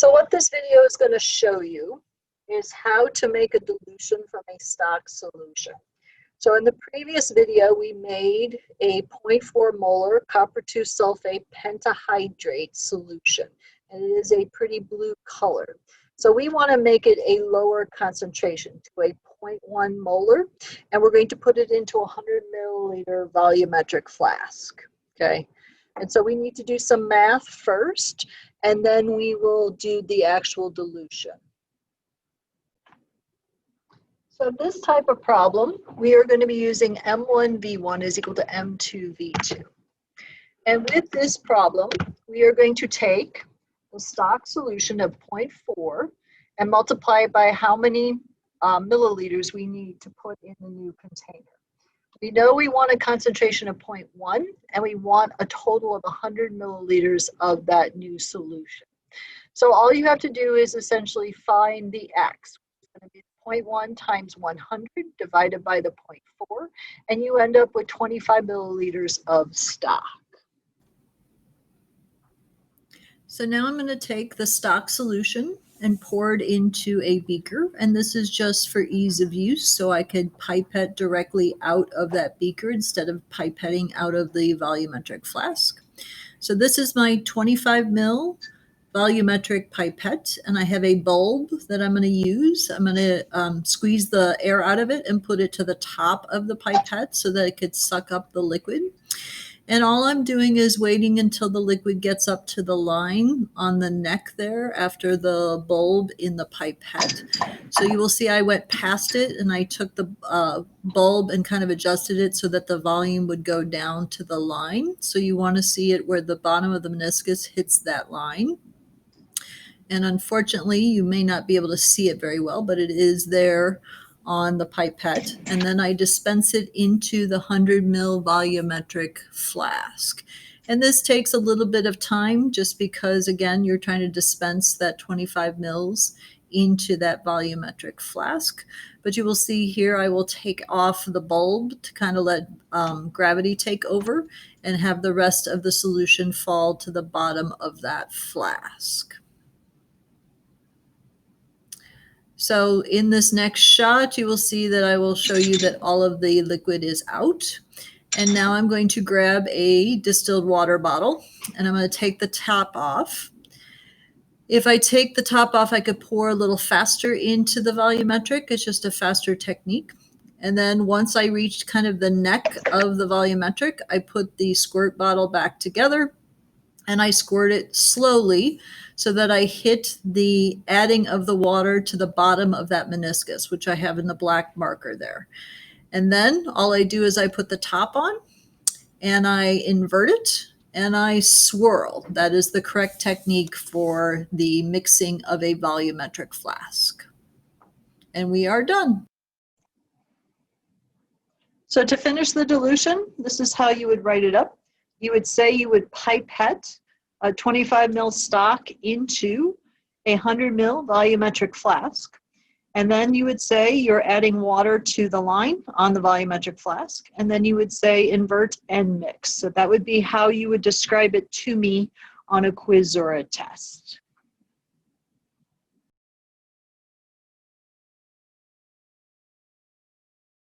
So what this video is going to show you is how to make a dilution from a stock solution. So in the previous video, we made a 0.4 molar copper 2 sulfate pentahydrate solution, and it is a pretty blue color. So we want to make it a lower concentration to a 0.1 molar, and we're going to put it into a 100 milliliter volumetric flask, okay? And so we need to do some math first, and then we will do the actual dilution. So this type of problem, we are going to be using M1V1 is equal to M2V2. And with this problem, we are going to take the stock solution of 0.4 and multiply it by how many milliliters we need to put in the new container. We know we want a concentration of 0.1 and we want a total of 100 milliliters of that new solution. So all you have to do is essentially find the X. It's going to be 0.1 times 100 divided by the 0.4, and you end up with 25 milliliters of stock. So now I'm going to take the stock solution and pour it into a beaker, and this is just for ease of use, so I could pipette directly out of that beaker instead of pipetting out of the volumetric flask. So this is my 25 ml volumetric pipette, and I have a bulb that I'm going to use. I'm going to squeeze the air out of it and put it to the top of the pipette so that it could suck up the liquid. And all I'm doing is waiting until the liquid gets up to the line on the neck there after the bulb in the pipette. So you will see I went past it and I took the bulb and kind of adjusted it so that the volume would go down to the line. So you want to see it where the bottom of the meniscus hits that line. And unfortunately, you may not be able to see it very well, but it is there on the pipette, and then I dispense it into the 100 ml volumetric flask. And this takes a little bit of time just because, again, you're trying to dispense that 25 mils into that volumetric flask. But you will see here I will take off the bulb to kind of let gravity take over and have the rest of the solution fall to the bottom of that flask. So in this next shot, you will see that I will show you that all of the liquid is out. And now I'm going to grab a distilled water bottle and I'm going to take the top off. If I take the top off, I could pour a little faster into the volumetric. It's just a faster technique. And then once I reached kind of the neck of the volumetric, I put the squirt bottle back together and I squirt it slowly so that I hit the adding of the water to the bottom of that meniscus, which I have in the black marker there. And then all I do is I put the top on and I invert it and I swirl. That is the correct technique for the mixing of a volumetric flask. And we are done. So to finish the dilution, this is how you would write it up. You would say you would pipette a 25 ml stock into a 100 ml volumetric flask. And then you would say you're adding water to the line on the volumetric flask. And then you would say invert and mix. So that would be how you would describe it to me on a quiz or a test.